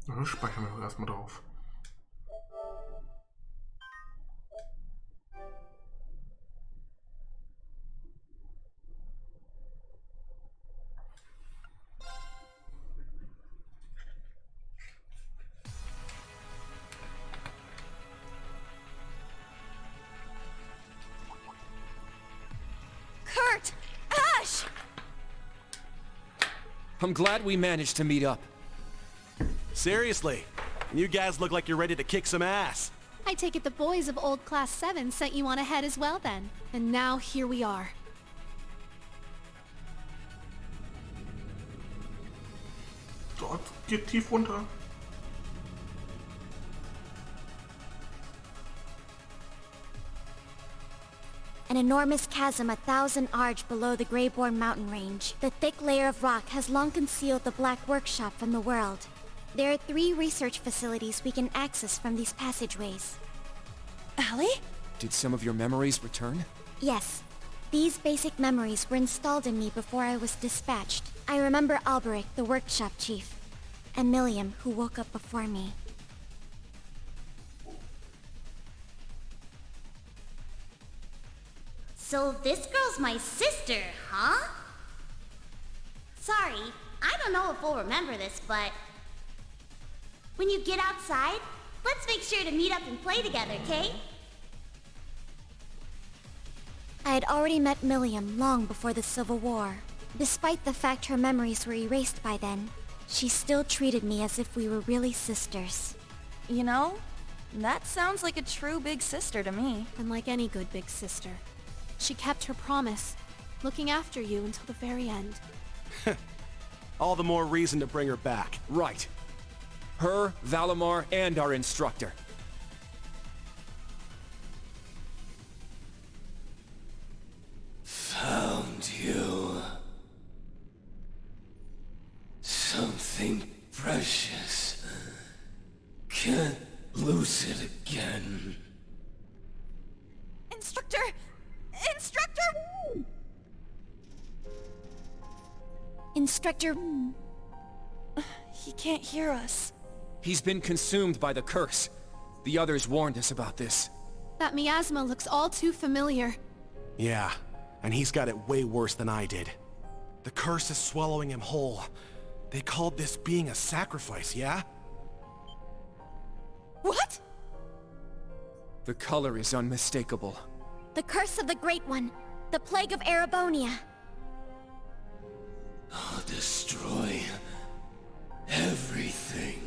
Ja, speichern wir doch erstmal drauf. Kurt! Ash! I'm glad we managed to meet up. Seriously, you guys look like you're ready to kick some ass. I take it the boys of old Class 7 sent you on ahead as well then. And now here we are. Dort geht tief runter. An enormous chasm 1,000 arch below the Greyborn mountain range. The thick layer of rock has long concealed the Black Workshop from the world. There are 3 research facilities we can access from these passageways. Allie? Did some of your memories return? Yes. These basic memories were installed in me before I was dispatched. I remember Alberic, the workshop chief, and Milliam, who woke up before me. So this girl's my sister, huh? Sorry, I don't know if we'll remember this, but... when you get outside, let's make sure to meet up and play together, okay? I had already met Milliam long before the Civil War. Despite the fact her memories were erased by then, she still treated me as if we were really sisters. You know, that sounds like a true big sister to me. And like any good big sister, she kept her promise, looking after you until the very end. All the more reason to bring her back. Right. Her, Valimar, and our instructor. Found you. Something precious. Can't lose it again. Instructor! Instructor! Instructor... He can't hear us. He's been consumed by the curse. The others warned us about this. That miasma looks all too familiar. Yeah, and he's got it way worse than I did. The curse is swallowing him whole. They called this being a sacrifice, yeah? What? The color is unmistakable. The curse of the Great One. The plague of Erebonia. I'll destroy everything.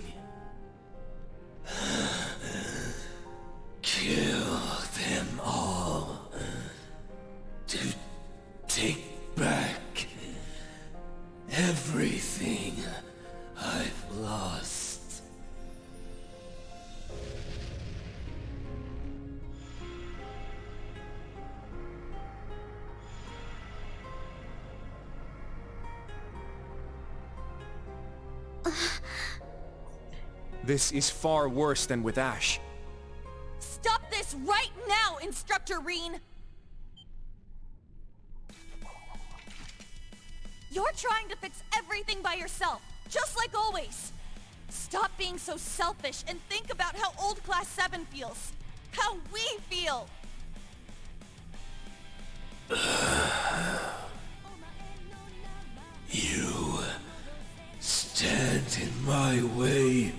Kill them all. To take back everything I've lost. This is far worse than with Ash. Stop this right now, Instructor Reen! You're trying to fix everything by yourself, just like always. Stop being so selfish and think about how old Class 7 feels. How we feel! You stand in my way.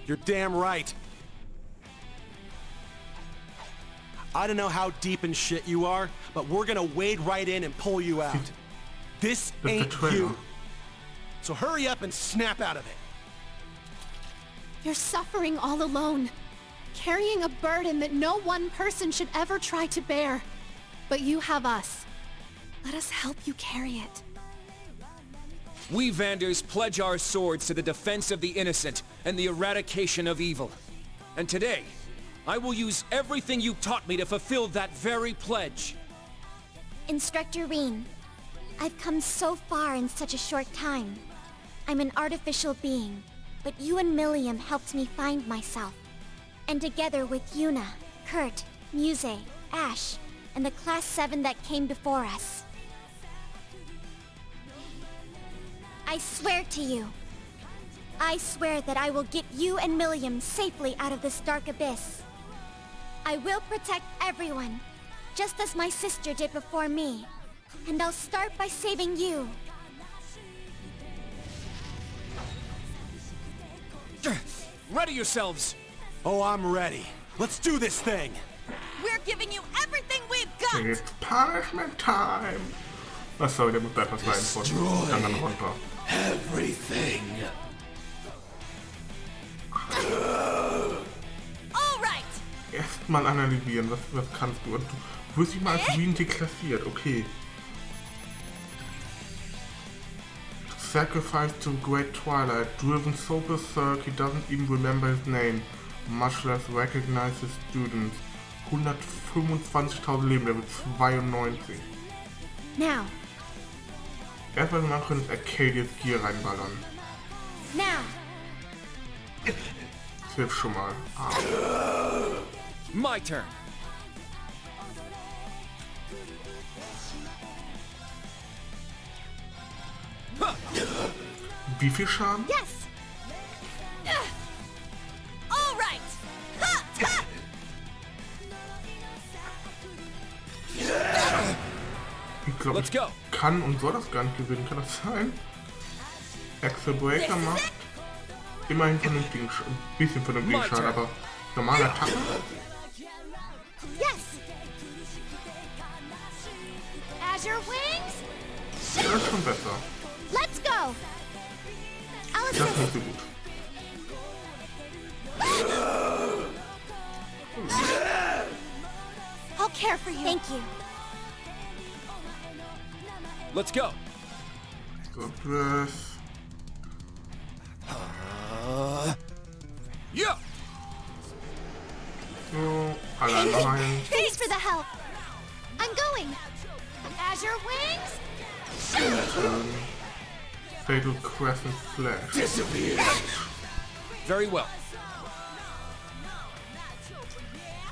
You're damn right. I don't know how deep in shit you are, but we're gonna wade right in and pull you out. This ain't you. So hurry up and snap out of it. You're suffering all alone, carrying a burden that no one person should ever try to bear. But you have us. Let us help you carry it. We Vanders pledge our swords to the defense of the innocent and the eradication of evil. And today, I will use everything you taught me to fulfill that very pledge. Instructor Reen, I've come so far in such a short time. I'm an artificial being, but you and Milliam helped me find myself. And together with Yuna, Kurt, Muse, Ash, and the Class 7 that came before us. I swear to you, I swear that I will get you and Milliam safely out of this dark abyss. I will protect everyone, just as my sister did before me. And I'll start by saving you. Ready yourselves! Oh, I'm ready. Let's do this thing! We're giving you everything we've got! It's punishment time! Ach sorry, der muss da etwas reinfuhren. Kann dann runter. Everything. Alright! Erstmal analysieren, was kannst du? Und du wirst dich mal als Reen deklassiert, okay. Sacrificed to Great Twilight, driven so berserk he doesn't even remember his name, much less recognize his students. 125.000 Leben, Level 92. Now. Erst was wir machen können, ist Arcadius Gear reinballern. Now. Das hilft schon mal. My turn. Wie viel Schaden? Yes! Alright! Ha! Ha! Ich glaube, Let's go. ich kann und soll das gar nicht gewinnen. Kann das sein? Axel Breaker macht immerhin vernünftigen ein bisschen vernünftigen Schaden, aber normale Attacke. Yes! Azure Wings? Das ist schon besser. Let's go! I'll Das ist assist. nicht so gut. I'll care for you. Thank you. Let's go. So, plus. Yeah. So, alle rein. Thanks for the help. I'm going. Azure Wings? Fatal Crescent Slash. Disappear. Very well.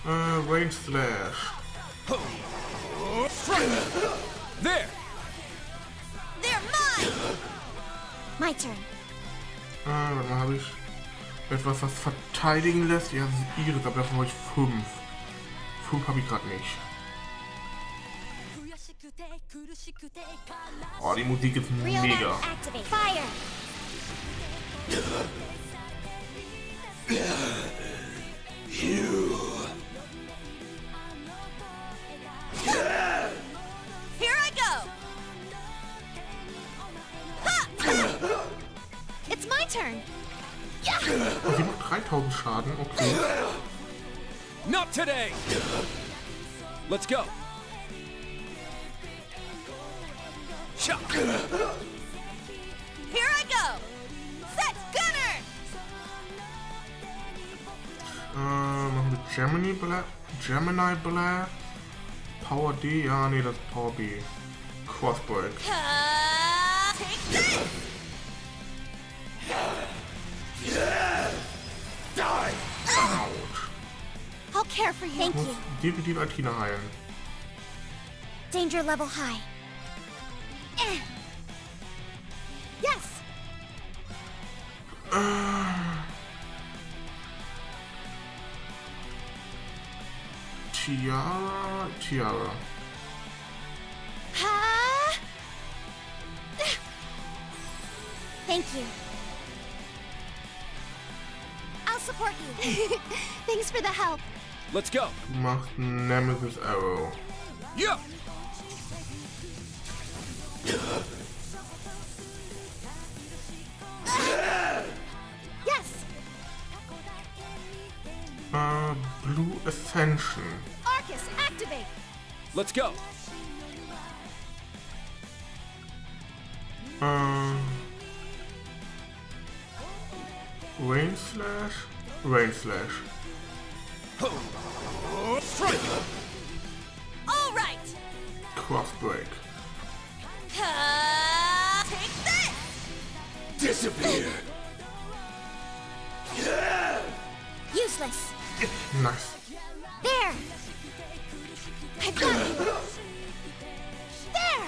Range Slash. There. They're mine! My turn. Warte mal, habe ich etwas, was verteidigen lässt? Ja, das ist ihres, aber davon habe ich 5. 5 habe ich gerade nicht. Oh, die Musik ist Real mega. Net activate. Fire. Here I go! Ha! It's my turn. Oh, sie macht 3000 Schaden, okay. Not today. Let's go. Shot. Here I go! Set gunner! Machen wir Gemini Blast. Power D, ja, nee, das ist Power B. Crossbreak. Take this! Ouch. I'll care for you. Thank Muss you. definitiv Altina heilen. Danger level high. Yes! Tiara. Ha! Thank you. I'll support you. Thanks for the help. Let's go. Du machst Nemesis Arrow. Yeah. Yes! Blue Ascension. Arcus, activate! Let's go. Rain Slash. Rain Slash. Strike. All right! Crossbreak. Take this! Disappear. Useless. Nice. There. I've got you. There!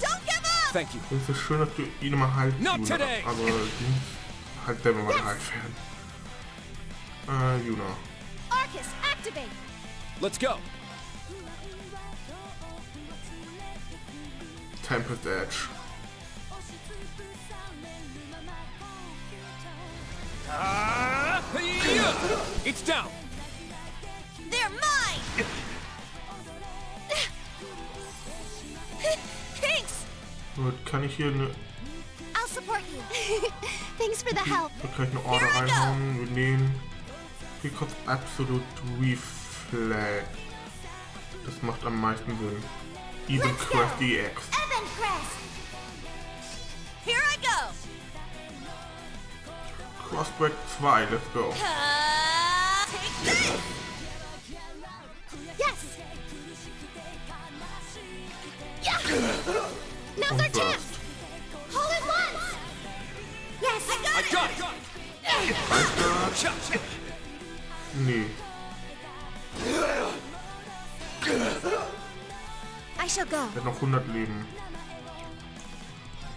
Don't give up! Thank you. Es ist schön, dass du ihn immer halten, Not Juna, today. aber du musst halt selber mal halt werden. Juna. Arcus, activate! Let's go. Tempest Edge. It's down. They're mine! Thanks! Gut, kann ich hier eine, I'll support you. Thanks for the help. da kann ich eine Order Here I go. reinhauen. Wir nehmen Because Absolute Reflect. Das macht am meisten Sinn. Even Let's Quest go. EX. Evan Crest. Here I go! Crossbreak 2, let's go. Take this! Yes! Yeah! Now's our Und chance! Burst. All at once. Yes. I got it. Weiter. Nee. I shall go. Er hat noch 100 Leben.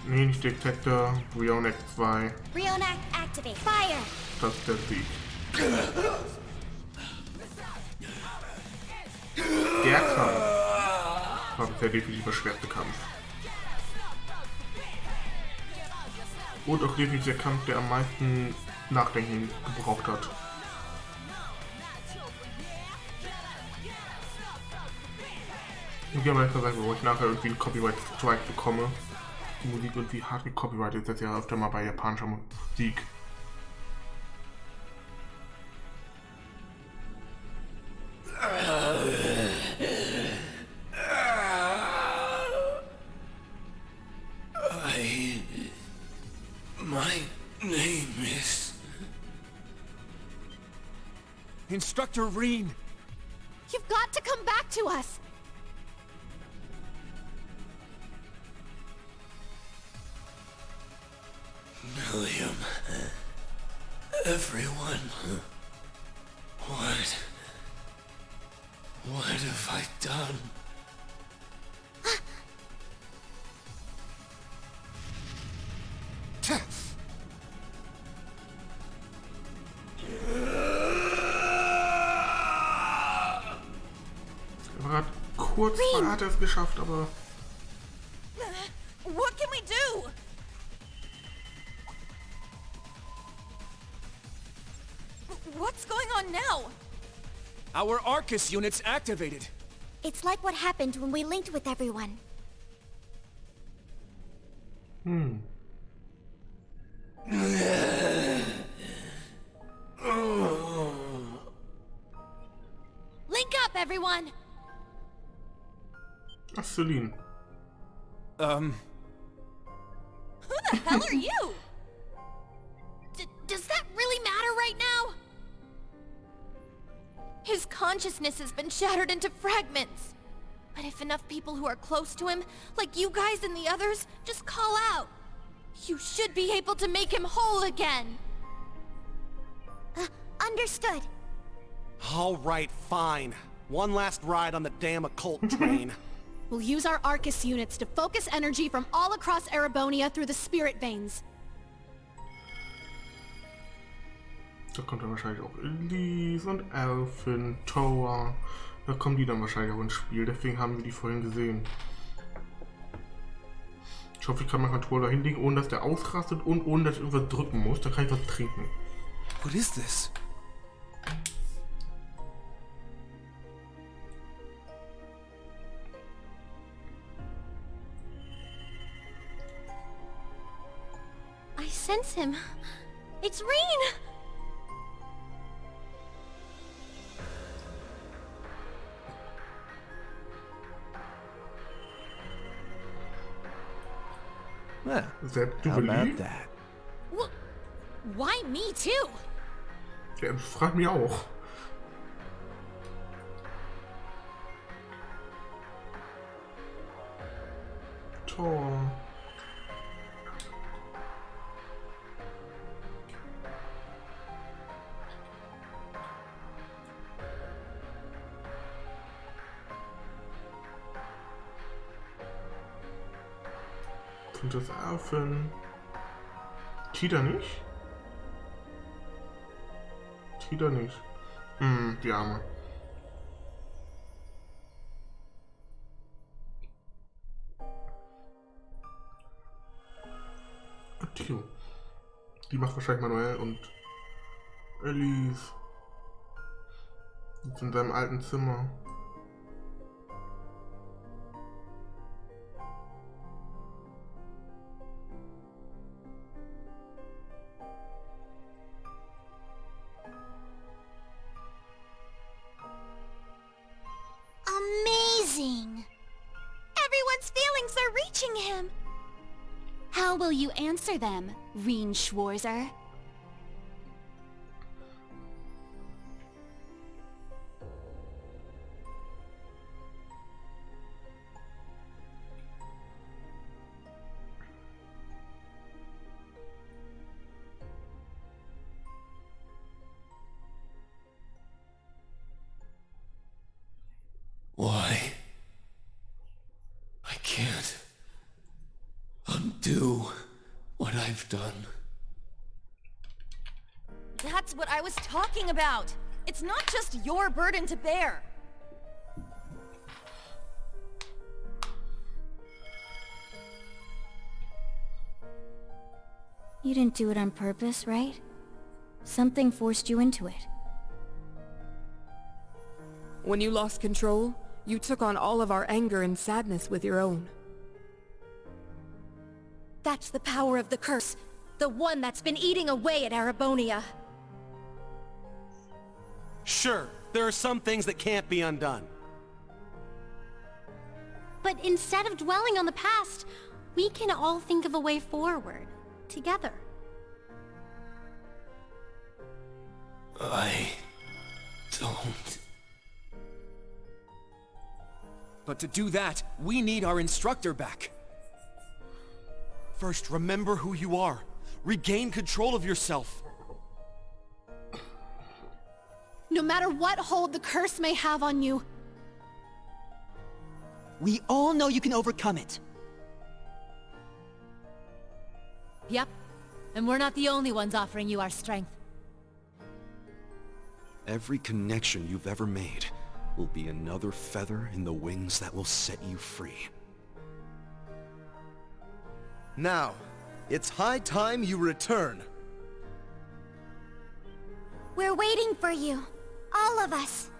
Nee, nicht Detector. Brionac 2. Rionac activate. Fire. Das ist der Sieg. Der Kampf war bisher definitiv der schwerste Kampf. Und auch definitiv der Kampf, der am meisten Nachdenken gebraucht hat. Ich habe mal gesagt, wo ich nachher irgendwie einen Copyright Strike bekomme. Die Musik irgendwie hart gecopyrightet ist, das ja öfter mal bei japanischer Musik. My name is... Instructor Reen. You've got to come back to us! William. Everyone. What have I done? Kurz mal hat er es geschafft, aber What can we do? What's going on now? Our Arcus unit's activated. It's like what happened when we linked with everyone. Link up, everyone! ach, Celine. Who the hell are you? Does that really matter right now? His consciousness has been shattered into fragments. But if enough people who are close to him, like you guys and the others, just call out, you should be able to make him whole again. Understood. All right, fine. One last ride on the damn occult train. We'll use our Arcus units to focus energy from all across Erebonia through the spirit veins. Da kommt dann wahrscheinlich auch Elise und Elfin, Tower. Da kommen die dann wahrscheinlich auch ins Spiel. Deswegen haben wir die vorhin gesehen. Ich hoffe, ich kann meinen Controller hinlegen, ohne dass der ausrastet und ohne dass ich irgendwas drücken muss. Da kann ich was trinken. What is this? I sense him. It's Reen! Well, Selbst how about Jubilee? that? Why me too? Der fragt mich auch. Tor. Und das Affen. Tida nicht? Tida nicht. Die Arme. Tio. Die macht wahrscheinlich manuell und Alice ist in seinem alten Zimmer. Amazing! Everyone's feelings are reaching him! How will you answer them, Reen Schwarzer? Why? I can't undo what I've done. That's what I was talking about. It's not just your burden to bear. You didn't do it on purpose, right? Something forced you into it. When you lost control, you took on all of our anger and sadness with your own. That's the power of the curse. The one that's been eating away at Arabonia. Sure, there are some things that can't be undone. But instead of dwelling on the past, we can all think of a way forward, together. I don't. But to do that, we need our instructor back. First, remember who you are. Regain control of yourself. No matter what hold the curse may have on you, we all know you can overcome it. Yep. And we're not the only ones offering you our strength. Every connection you've ever made will be another feather in the wings that will set you free. Now, it's high time you return. We're waiting for you. All of us.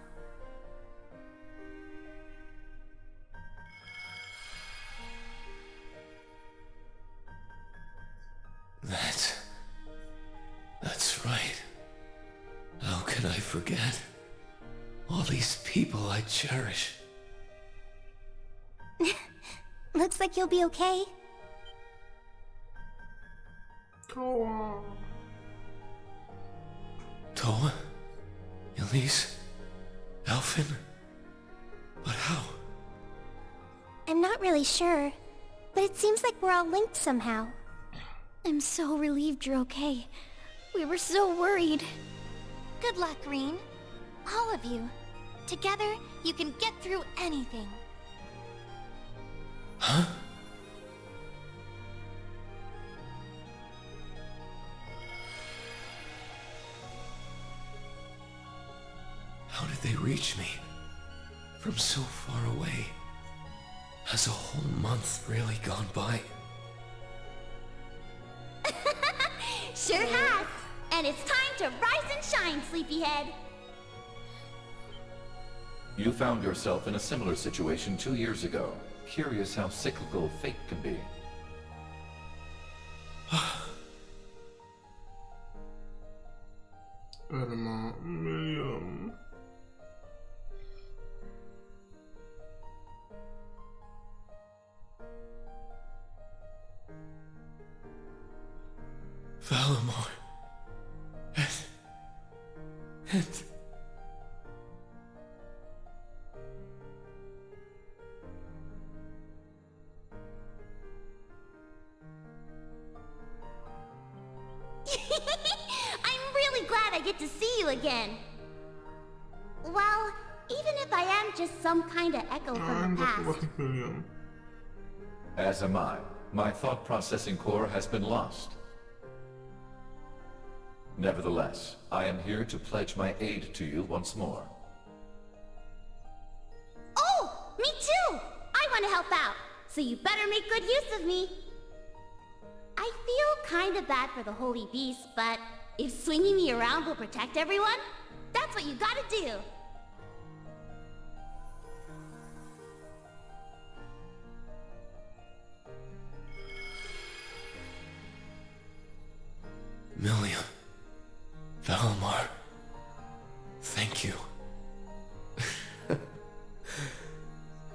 That's right. How can I forget? All these people I cherish. Looks like you'll be okay. Toa. Toa? Elise? Alphen? But how? I'm not really sure, but it seems like we're all linked somehow. I'm so relieved you're okay. We were so worried. Good luck, Reen. All of you. Together, you can get through anything. Huh? How did they reach me? From so far away? Has a whole month really gone by? Sure has. And it's time to rise and shine, sleepyhead. You found yourself in a similar situation 2 years ago. Curious how cyclical fate can be. Warte mal, Million. Valamore. And... glad I get to see you again. Well, even if I am just some kind of echo from the Nein, das past. nicht Million. As am I. My thought processing core has been lost. Nevertheless, I am here to pledge my aid to you once more. Oh, me too! I want to help out, so you better make good use of me. I feel kinda bad for the Holy Beast, but if swinging me around will protect everyone, that's what you gotta do. Milliam. Valmar. Thank you.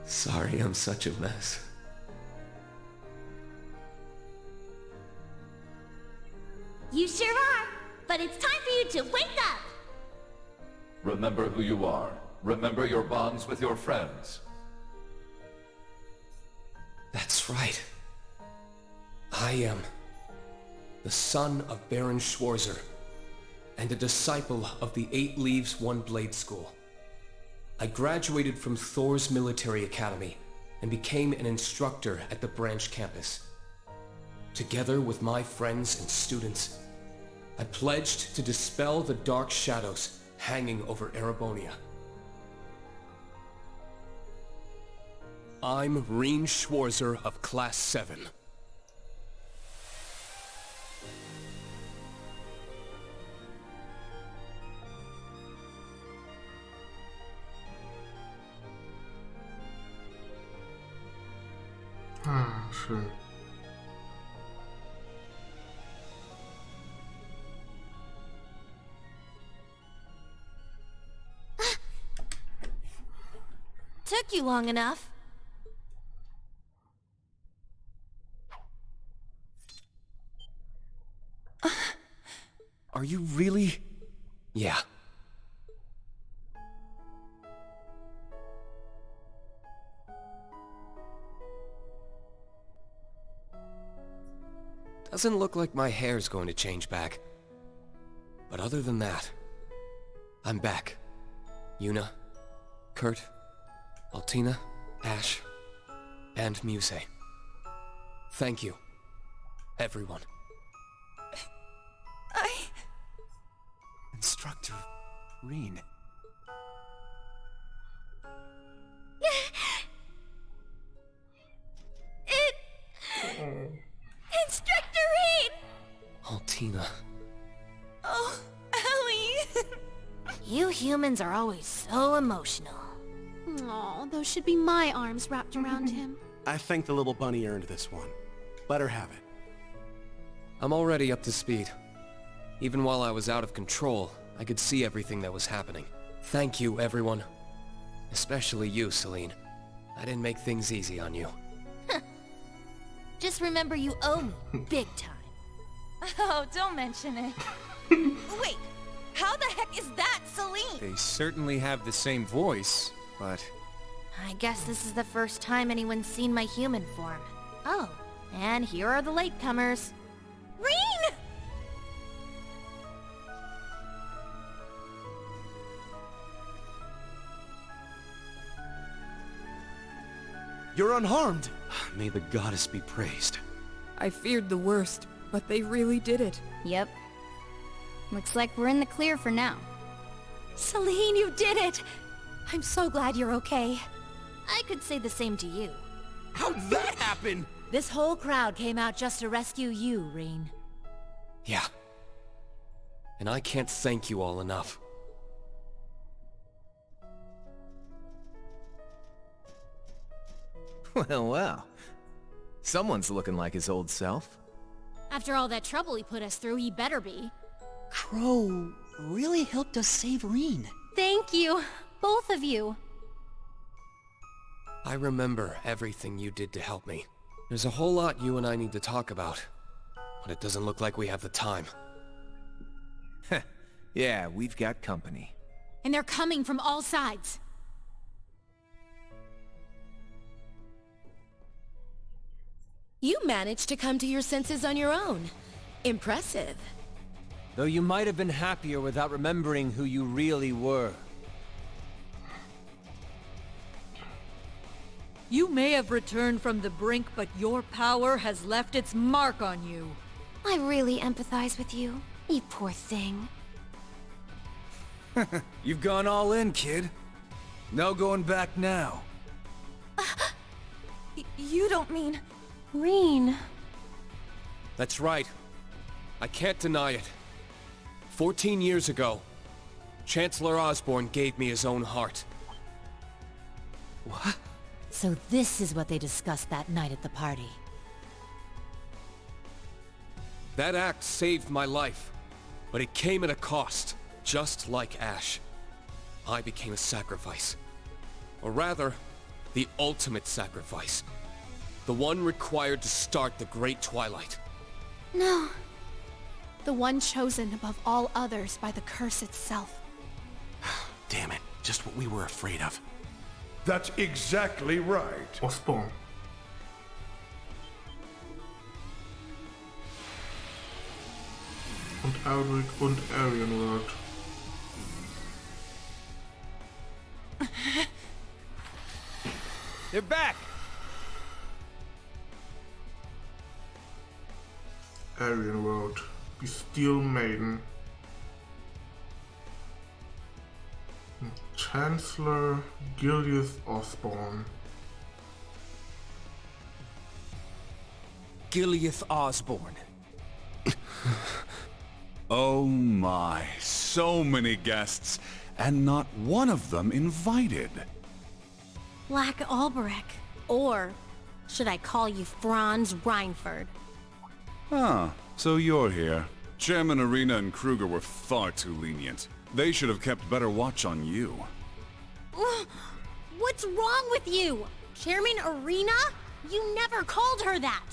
Sorry I'm such a mess. You sure are, but it's time for you to wake up! Remember who you are. Remember your bonds with your friends. That's right. I am the son of Baron Schwarzer, and a disciple of the 8 Leaves, 1 Blade School. I graduated from Thor's Military Academy and became an instructor at the branch campus. Together with my friends and students, I pledged to dispel the dark shadows hanging over Erebonia. I'm Reen Schwarzer of Class 7. Ah, schön. Took you long enough. Are you really? Yeah. Doesn't look like my hair's going to change back. But other than that, I'm back. Yuna, Kurt, Altina, Ash, and Muse. Thank you, everyone. Instructor Reen. Instructor Reed! Altina. Oh, Ellie! You humans are always so emotional. Aw, those should be my arms wrapped around him. I think the little bunny earned this one. Let her have it. I'm already up to speed. Even while I was out of control, I could see everything that was happening. Thank you, everyone. Especially you, Celine. I didn't make things easy on you. Just remember you owe me, big time. Oh, don't mention it. Wait, how the heck is that Celine? They certainly have the same voice, but... I guess this is the first time anyone's seen my human form. Oh, and here are the latecomers. Reen! You're unharmed. May the goddess be praised. I feared the worst, but they really did it. Yep. Looks like we're in the clear for now. Celine, you did it! I'm so glad you're okay. I could say the same to you. How'd that happen? This whole crowd came out just to rescue you, Reen. Yeah. And I can't thank you all enough. Well, well. Someone's looking like his old self. After all that trouble he put us through, he better be. Crow really helped us save Reen. Thank you, both of you. I remember everything you did to help me. There's a whole lot you and I need to talk about, but it doesn't look like we have the time. Yeah, we've got company. And they're coming from all sides. You managed to come to your senses on your own. Impressive. Though you might have been happier without remembering who you really were. You may have returned from the brink, but your power has left its mark on you. I really empathize with you, you poor thing. You've gone all in, kid. No going back now. You don't mean... Reen. That's right. I can't deny it. 14 years ago, Chancellor Osborne gave me his own heart. What? So this is what they discussed that night at the party. That act saved my life, but it came at a cost, just like Ash. I became a sacrifice. Or rather, the ultimate sacrifice. The one required to start the Great Twilight. No. The one chosen above all others by the curse itself. Damn it, just what we were afraid of. That's exactly right. Osborne. Und Elric und Arianrod. They're back! Arianrod. Die Steel Maiden. Chancellor Gilius Osborne. Gilius Osborne. Oh my, so many guests, and not one of them invited. Black Albrecht. Or should I call you Franz Reinford? Huh, so you're here. Chairman Arena and Kruger were far too lenient. They should have kept better watch on you. What's wrong with you? Chairman Arena? You never called her that!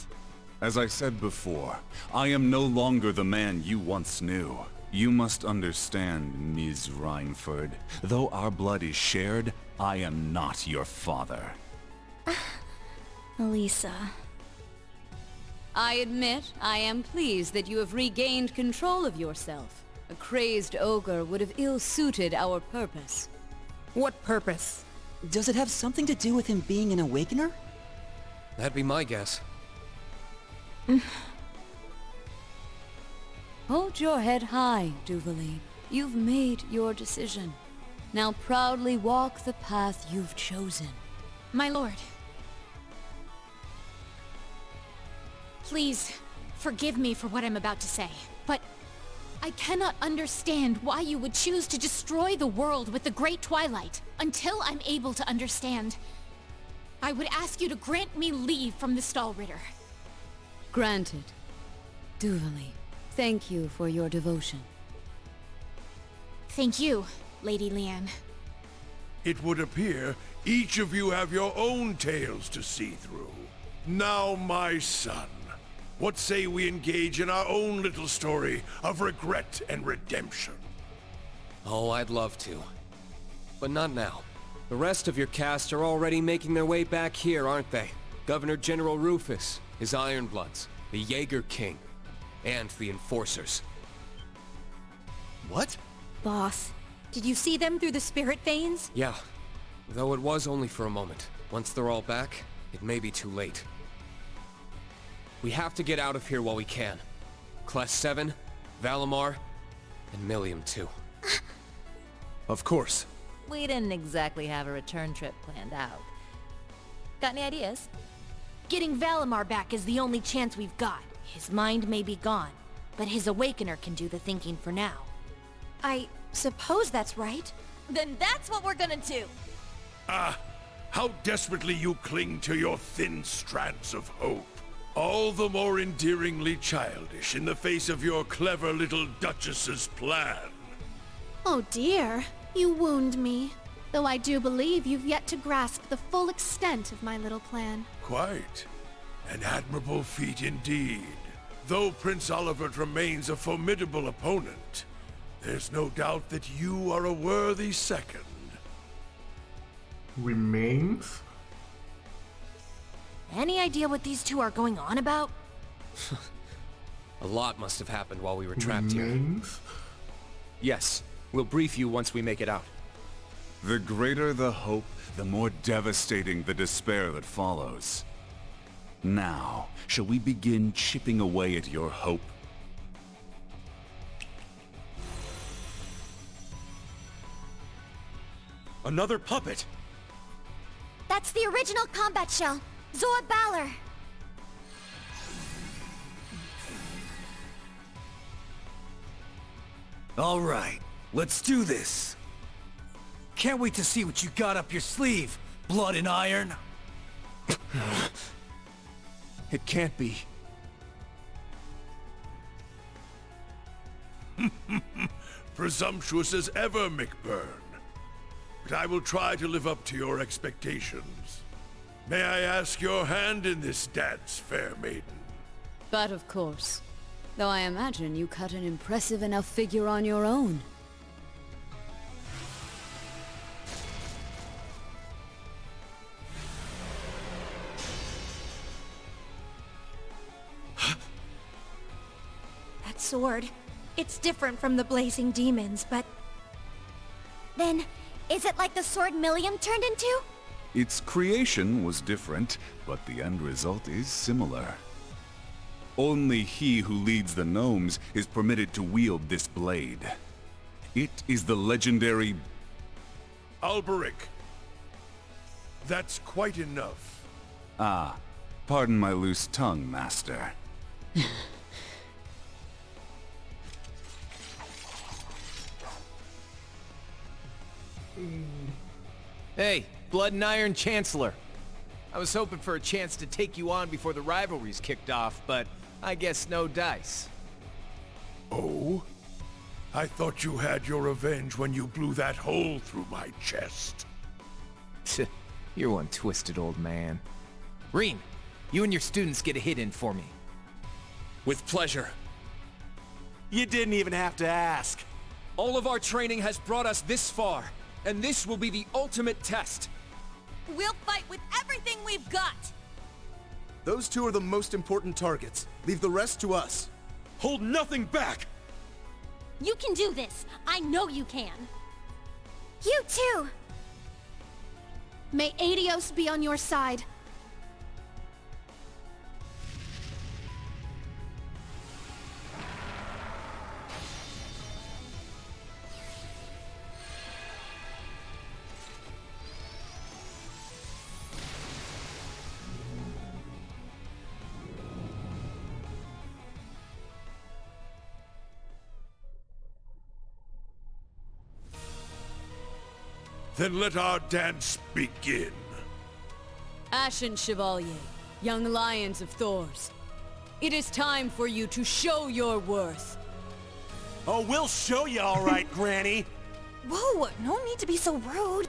As I said before, I am no longer the man you once knew. You must understand, Ms. Reinford. Though our blood is shared, I am not your father. Elisa. I admit, I am pleased that you have regained control of yourself. A crazed ogre would have ill-suited our purpose. What purpose? Does it have something to do with him being an awakener? That'd be my guess. Hold your head high, Duvalie. You've made your decision. Now proudly walk the path you've chosen. My lord. Please, forgive me for what I'm about to say, but I cannot understand why you would choose to destroy the world with the Great Twilight. Until I'm able to understand, I would ask you to grant me leave from the Stallritter. Granted. Duvalie, thank you for your devotion. Thank you, Lady Leanne. It would appear each of you have your own tales to see through. Now, my son, what say we engage in our own little story of regret and redemption? Oh, I'd love to. But not now. The rest of your cast are already making their way back here, aren't they? Governor General Rufus, his Ironbloods, the Jaeger King, and the Enforcers. What? Boss, did you see them through the spirit veins? Yeah, though it was only for a moment. Once they're all back, it may be too late. We have to get out of here while we can. Class 7, Valimar, and Millium too. Of course. We didn't exactly have a return trip planned out. Got any ideas? Getting Valimar back is the only chance we've got. His mind may be gone, but his Awakener can do the thinking for now. I suppose that's right. Then that's what we're gonna do. Ah, how desperately you cling to your thin strands of hope. All the more endearingly childish in the face of your clever little Duchess's plan. Oh dear, you wound me. Though I do believe you've yet to grasp the full extent of my little plan. Quite. An admirable feat indeed. Though Prince Olivert remains a formidable opponent, there's no doubt that you are a worthy second. Remains? Any idea what these two are going on about? A lot must have happened while we were trapped here. Remains? Yes, we'll brief you once we make it out. The greater the hope, the more devastating the despair that follows. Now, shall we begin chipping away at your hope? Another puppet! That's the original combat shell, Zoa Balor. All right, let's do this. Can't wait to see what you got up your sleeve, Blood and Iron. It can't be. Presumptuous as ever, McBurn. But I will try to live up to your expectations. May I ask your hand in this dance, fair maiden? But of course. Though I imagine you cut an impressive enough figure on your own. That sword, it's different from the Blazing Demons, but... Then, is it like the sword Milliam turned into? Its creation was different, but the end result is similar. Only he who leads the gnomes is permitted to wield this blade. It is the legendary... Alberic. That's quite enough. Ah, pardon my loose tongue, Master. Hey, Blood and Iron Chancellor. I was hoping for a chance to take you on before the rivalries kicked off, but I guess no dice. Oh? I thought you had your revenge when you blew that hole through my chest. You're one twisted old man. Reen, you and your students get a hit in for me. With pleasure. You didn't even have to ask. All of our training has brought us this far, and this will be the ultimate test. We'll fight with everything we've got! Those two are the most important targets. Leave the rest to us. Hold nothing back! You can do this. I know you can. You too! May Adios be on your side. Then let our dance begin. Ashen Chevalier, young lions of Thors. It is time for you to show your worth. Oh, we'll show you all right, Granny. Whoa, no need to be so rude.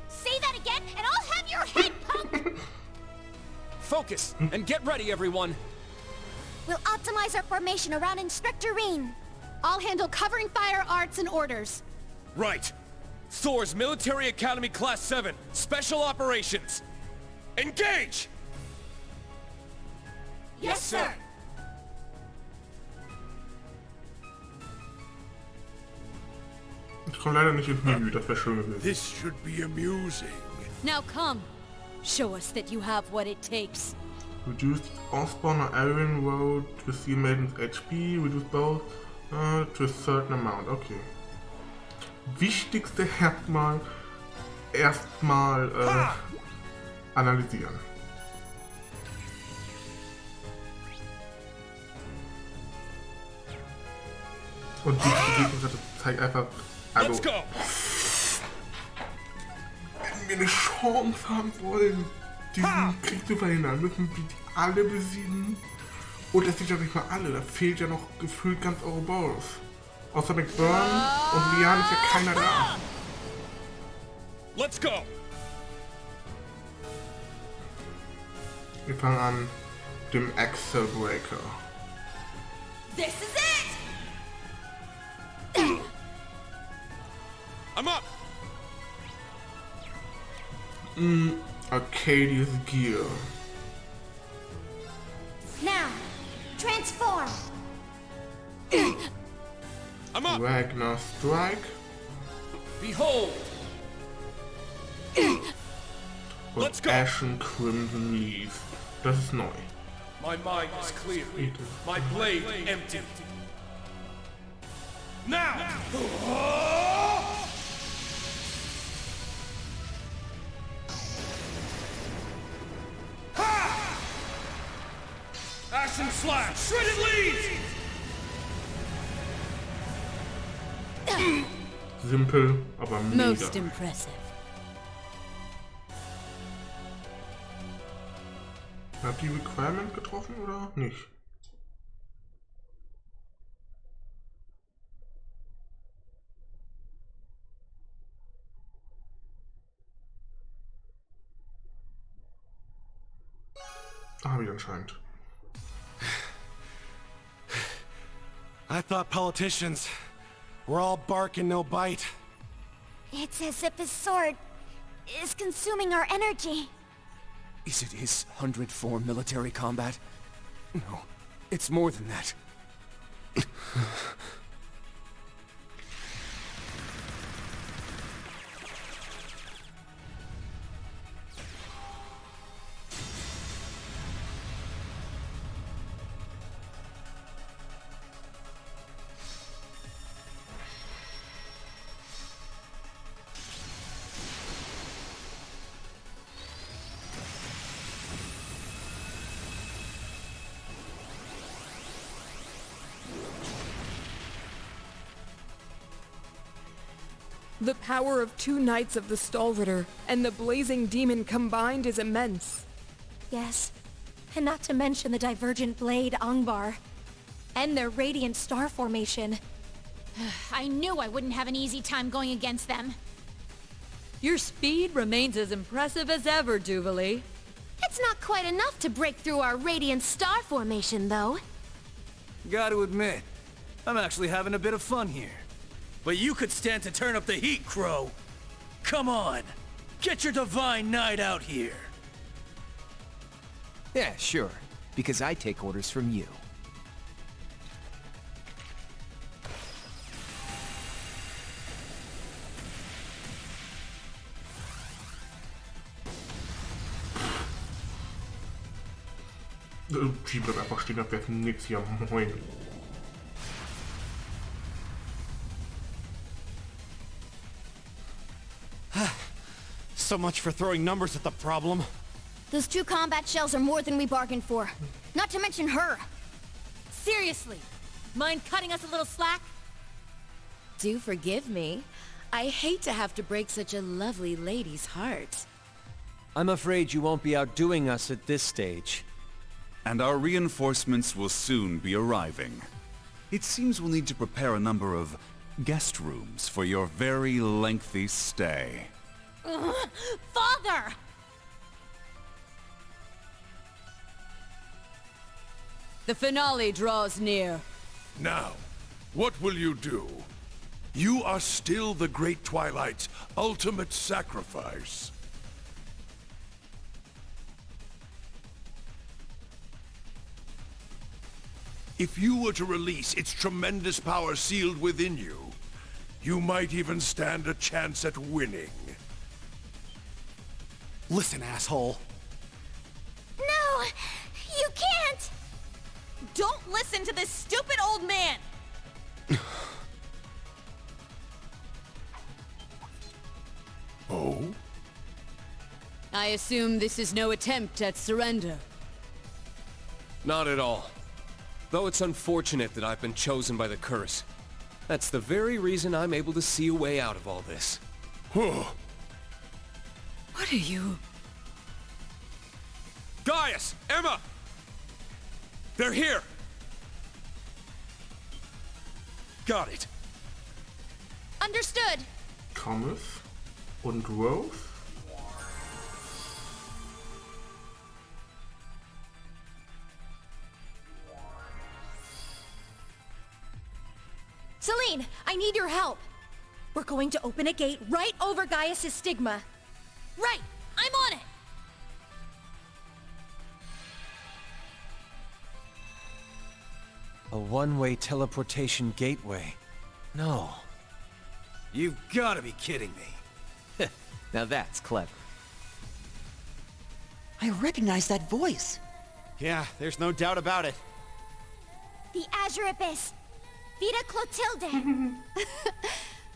Say that again, and I'll have your head, punk! Focus, and get ready, everyone. We'll optimize our formation around Instructor Reen. I'll handle covering fire, arts, and orders. Right. Thor's Military Academy Class 7, Special Operations. Engage! Yes, sir! Ich komme leider nicht ins Menü, das wäre schön gewesen. This should be amusing. Now come. Show us that you have what it takes. Reduce Osborne or Iron Road to see Maiden's HP, reduce both to a certain amount. Okay. Wichtigste erstmal analysieren. Und die Gegenseite zeigt einfach, also wenn wir eine Chance haben wollen, diesen Krieg zu verhindern, müssen wir die alle besiegen. Und das sind ja nicht mal alle, da fehlt ja noch gefühlt ganz Ouroboros. Außer McBurn und Lian ist ja keiner da. Let's go! Wir fangen an dem Axel Breaker. This is it! I'm up! Arcadius Gear. Now, transform! Ragnar Strike. Behold! Und Ashen Crimson Leaf. Das ist neu. My mind is clear. My blade empty. Now! Ha! Ashen Slash! Shredded Leaves! Simpel, aber mega. Most impressive. Hat die Requirement getroffen oder nicht? Habe ich anscheinend. I thought politicians were all bark and no bite. It's as if his sword is consuming our energy. Is it his 100-4 military combat? No, it's more than that. The power of 2 Knights of the Stalritter and the Blazing Demon combined is immense. Yes, and not to mention the Divergent Blade Angbar, and their Radiant Star Formation. I knew I wouldn't have an easy time going against them. Your speed remains as impressive as ever, Duvalie. It's not quite enough to break through our Radiant Star Formation, though. Gotta admit, I'm actually having a bit of fun here. But you could stand to turn up the heat, Crow. Come on, get your Divine Knight out here. Yeah, sure. Because I take orders from you. Die bleibt einfach stehen, da wird nix hier. Moin. So much for throwing numbers at the problem. Those 2 combat shells are more than we bargained for. Not to mention her. Seriously, mind cutting us a little slack? Do forgive me. I hate to have to break such a lovely lady's heart. I'm afraid you won't be outdoing us at this stage. And our reinforcements will soon be arriving. It seems we'll need to prepare a number of guest rooms for your very lengthy stay. Father! The finale draws near. Now, what will you do? You are still the Great Twilight's ultimate sacrifice. If you were to release its tremendous power sealed within you, you might even stand a chance at winning. Listen, asshole. No! You can't! Don't listen to this stupid old man! Oh? I assume this is no attempt at surrender. Not at all. Though it's unfortunate that I've been chosen by the curse. That's the very reason I'm able to see a way out of all this. What are you? Gaius! Emma! They're here! Got it. Understood. Thomas und Rose? Celine, I need your help. We're going to open a gate right over Gaius' stigma. Right! I'm on it! A one-way teleportation gateway. No. You've gotta be kidding me. Now that's clever. I recognize that voice. Yeah, there's no doubt about it. The Azure Abyss! Vita Clotilde!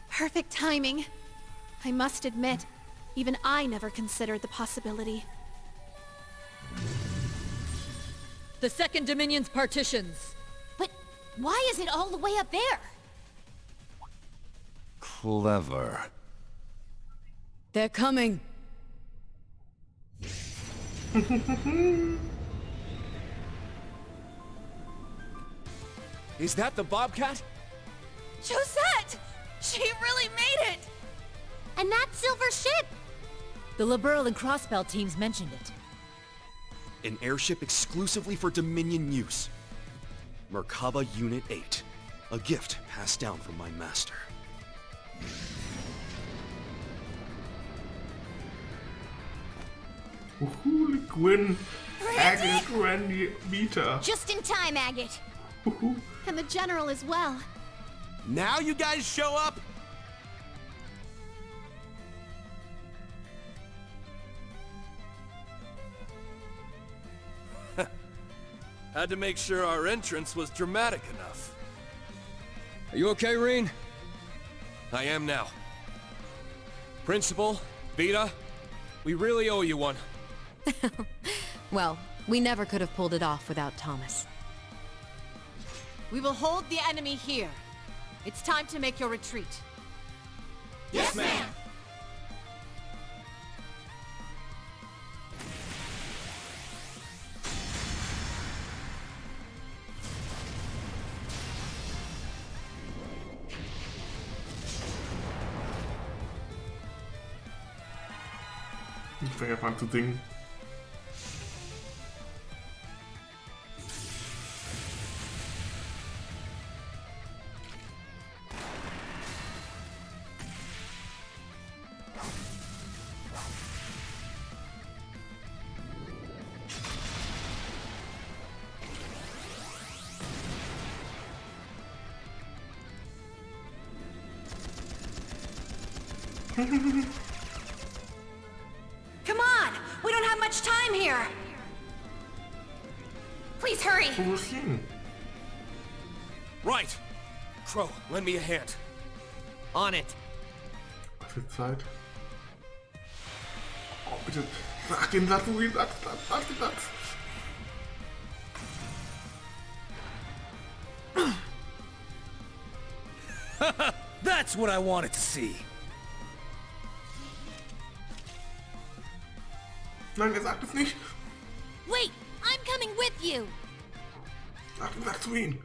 Perfect timing. I must admit, even I never considered the possibility. The Second Dominion's partitions. But why is it all the way up there? Clever. They're coming. Is that the Bobcat? Josette! She really made it! And that silver ship! The Liberal and Crossbell teams mentioned it. An airship exclusively for Dominion use. Merkaba Unit 8. A gift passed down from my master. Gwyn, Agate, Randy, Vita. Just in time, Agate. And the General as well. Now you guys show up? Had to make sure our entrance was dramatic enough. Are you okay, Reen? I am now. Principal, Vita, we really owe you one. Well, we never could have pulled it off without Thomas. We will hold the enemy here. It's time to make your retreat. Yes, ma'am! Ich fange einfach an zu singen. Come on! We don't have much time here! Please hurry! Wo ist hin? Right! Crow, lend me a hand. On it. Was für Zeit? Oh, bitte, sag den Satz, Uri, sag den Satz. That's what I wanted to see. Nein, er sagt es nicht. Wait! I'm coming with you! Sag den Satz zu ihm.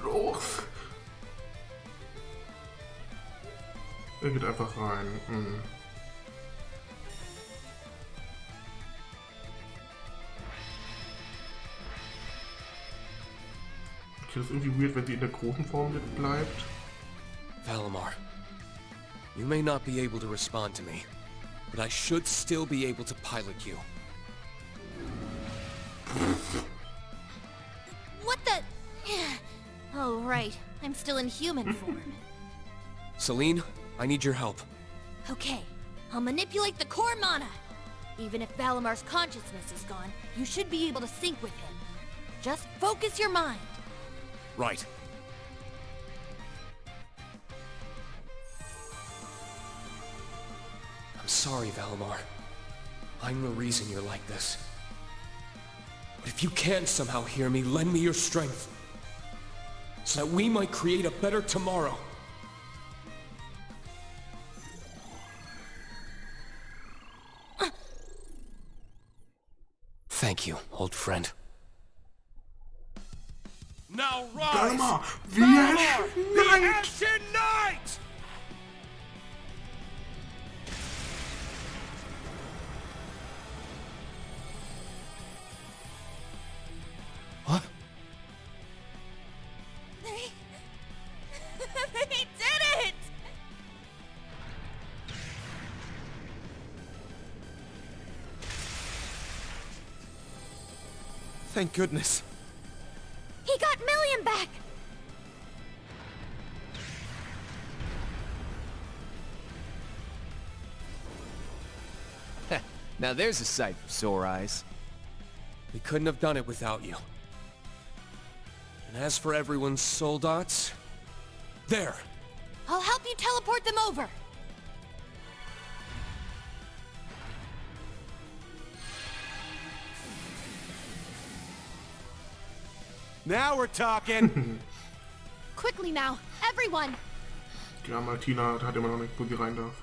Los! Er geht einfach rein. Okay, das ist irgendwie weird, wenn sie in der großen Form jetzt bleibt. Valimar, you may not be able to respond to me, but I should still be able to pilot you. What the... Oh, right. I'm still in human form. Celine, I need your help. Okay, I'll manipulate the core mana. Even if Valimar's consciousness is gone, you should be able to sync with him. Just focus your mind. Right. I'm sorry, Valimar. I'm the reason you're like this. But if you can somehow hear me, lend me your strength. So that we might create a better tomorrow. Thank you, old friend. Now rise! Valimar, The Ashen Knight! What? They did it! Thank goodness. He got Million back! Now there's a sight for sore eyes. We couldn't have done it without you. And as for everyone's soul dots... There! I'll help you teleport them over. Now we're talking! Quickly now, everyone! Ja, Martina hat immer noch nicht, wo sie rein darf.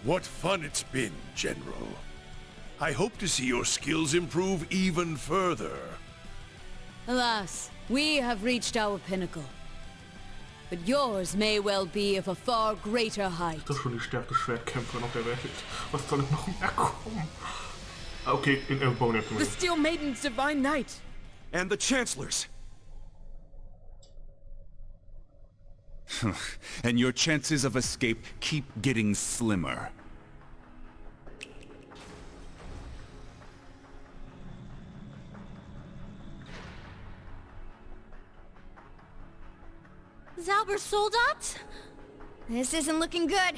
What fun it's been, General. I hope to see your skills improve even further. Alas, we have reached our pinnacle. But yours may well be of a far greater height. Das ist schon die stärkste Schwertkämpferin auf der Welt. Was soll denn noch mehr kommen? Okay, in Bone The Steel Maiden's Divine Knight. And the Chancellor's. And your chances of escape keep getting slimmer. Zalber's soul dots? This isn't looking good.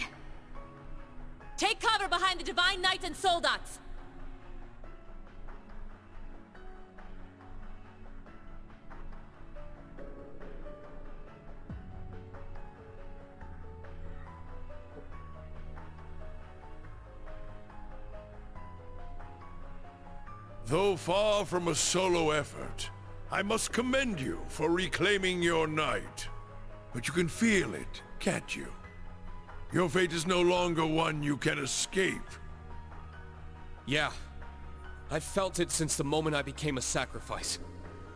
Take cover behind the Divine Knight and Soul Dots. Though far from a solo effort, I must commend you for reclaiming your knight. But you can feel it, can't you? Your fate is no longer one you can escape. Yeah. I've felt it since the moment I became a sacrifice.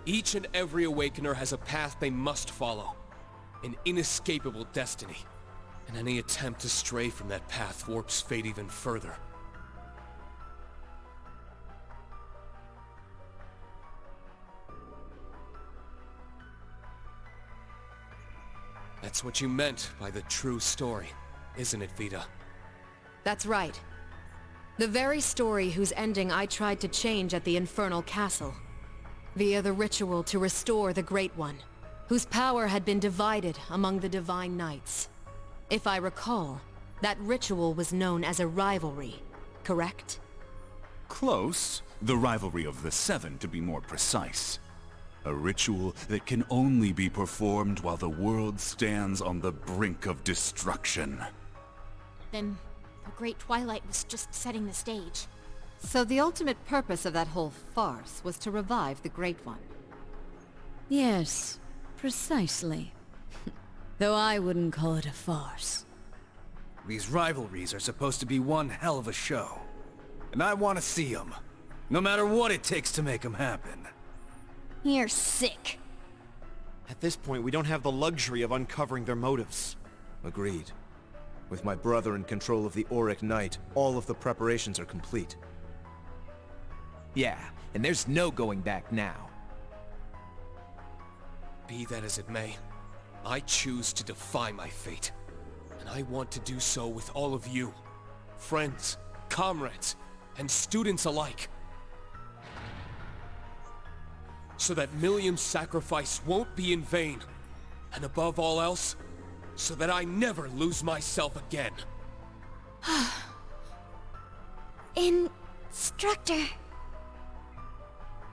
Each and every Awakener has a path they must follow. An inescapable destiny. And any attempt to stray from that path warps fate even further. That's what you meant by the true story, isn't it, Vita? That's right. The very story whose ending I tried to change at the Infernal Castle. Via the ritual to restore the Great One, whose power had been divided among the Divine Knights. If I recall, that ritual was known as a rivalry, correct? Close. The rivalry of the Seven, to be more precise. A ritual that can only be performed while the world stands on the brink of destruction. Then the Great Twilight was just setting the stage. So the ultimate purpose of that whole farce was to revive the Great One. Yes, precisely. Though I wouldn't call it a farce. These rivalries are supposed to be one hell of a show. And I want to see them. No matter what it takes to make them happen. You're sick. At this point, we don't have the luxury of uncovering their motives. Agreed. With my brother in control of the Auric Knight, all of the preparations are complete. Yeah, and there's no going back now. Be that as it may, I choose to defy my fate. And I want to do so with all of you. Friends, comrades, and students alike. So that Millium's sacrifice won't be in vain. And above all else, so that I never lose myself again. Instructor.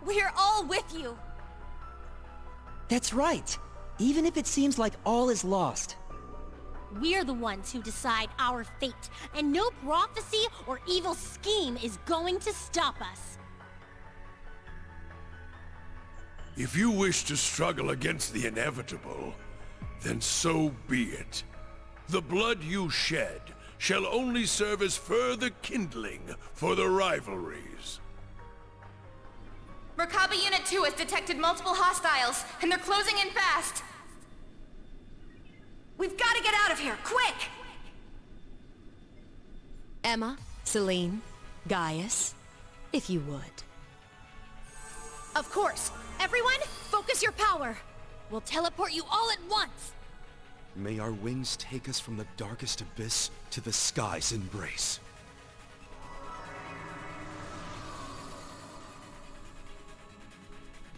We're all with you. That's right. Even if it seems like all is lost. We're the ones who decide our fate, and no prophecy or evil scheme is going to stop us. If you wish to struggle against the inevitable, then so be it. The blood you shed shall only serve as further kindling for the rivalries. Merkaba Unit 2 has detected multiple hostiles, and they're closing in fast. We've got to get out of here, quick! Emma, Celine, Gaius, if you would. Of course. Everyone, focus your power. We'll teleport you all at once. May our wings take us from the darkest abyss to the sky's embrace.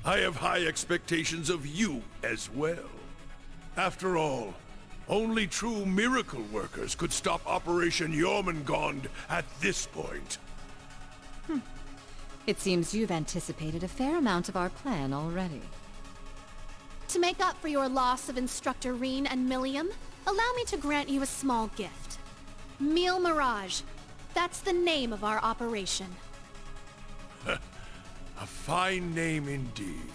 I have high expectations of you as well. After all, only true miracle workers could stop Operation Jormungand at this point. It seems you've anticipated a fair amount of our plan already. To make up for your loss of Instructor Reen and Milliam, allow me to grant you a small gift. Meal Mirage. That's the name of our operation. A fine name indeed.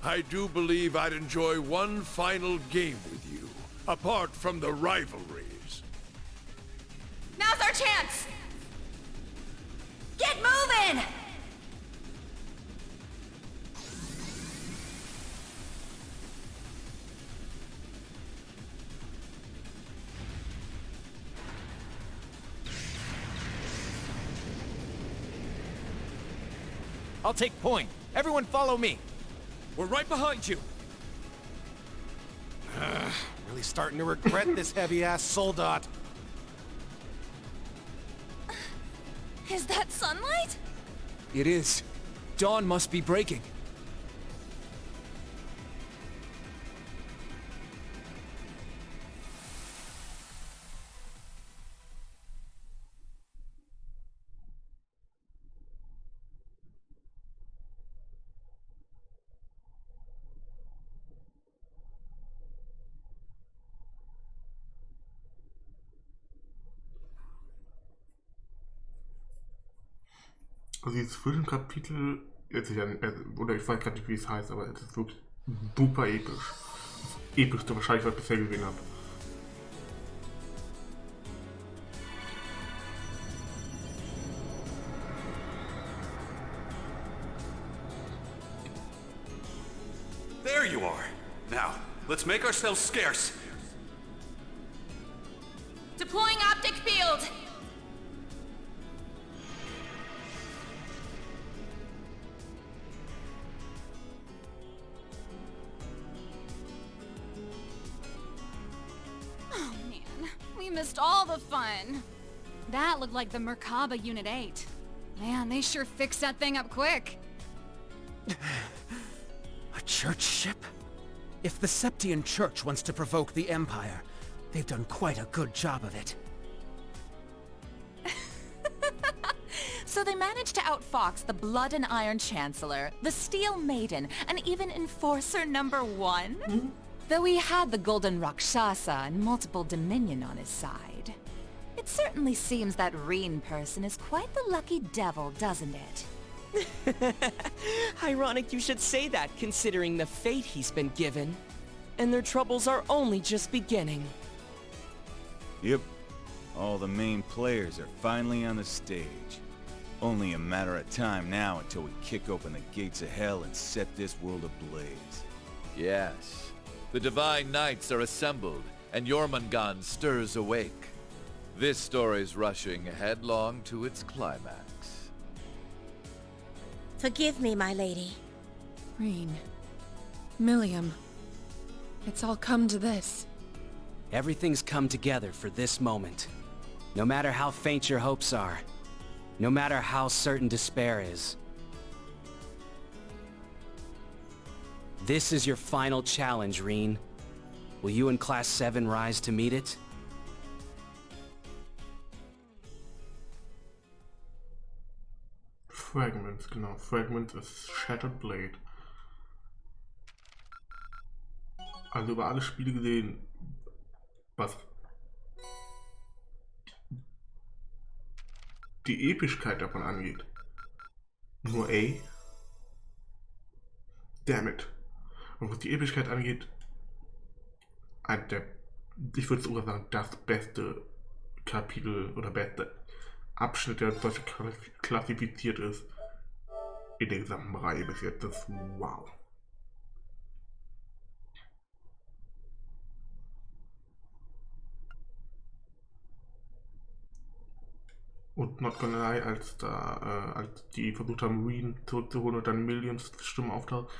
I do believe I'd enjoy one final game with you, apart from the rivalries. Now's our chance! Get moving! I'll take point. Everyone follow me. We're right behind you. Really starting to regret this heavy-ass soldat. Is that sunlight? It is. Dawn must be breaking. Also dieses Zwischenkapitel, oder ich weiß gerade nicht, wie es heißt, aber es ist wirklich super episch. Das epischste wahrscheinlich, was ich bisher gesehen habe. There you are. Now, let's make ourselves scarce. Deploying optic field! Oh man, we missed all the fun. That looked like the Merkaba Unit 8. Man, they sure fixed that thing up quick. A church ship? If the Septian Church wants to provoke the Empire, they've done quite a good job of it. So they managed to outfox the Blood and Iron Chancellor, the Steel Maiden, and even Enforcer #1? Though he had the Golden Rakshasa and multiple Dominion on his side. It certainly seems that Reen person is quite the lucky devil, doesn't it? Ironic you should say that, considering the fate he's been given. And their troubles are only just beginning. Yep. All the main players are finally on the stage. Only a matter of time now until we kick open the gates of hell and set this world ablaze. Yes. The Divine Knights are assembled, and Jormungand stirs awake. This story's rushing headlong to its climax. Forgive me, my lady. Reen. Milliam. It's all come to this. Everything's come together for this moment. No matter how faint your hopes are, no matter how certain despair is. This is your final challenge, Reen. Will you and Class 7 rise to meet it? Fragments, genau. Fragments ist Shattered Blade. Also über alle Spiele gesehen, was die Epischkeit davon angeht. Nur A. Damn it. Und was die Epischkeit angeht, ich würde sogar sagen, das beste Kapitel oder beste Abschnitt, der solche klassifiziert ist in der gesamten Reihe bis jetzt. Das ist wow. Und Not Gonna Lie, als die versucht haben, Reen zurückzuholen und dann Millions Stimme auftaucht,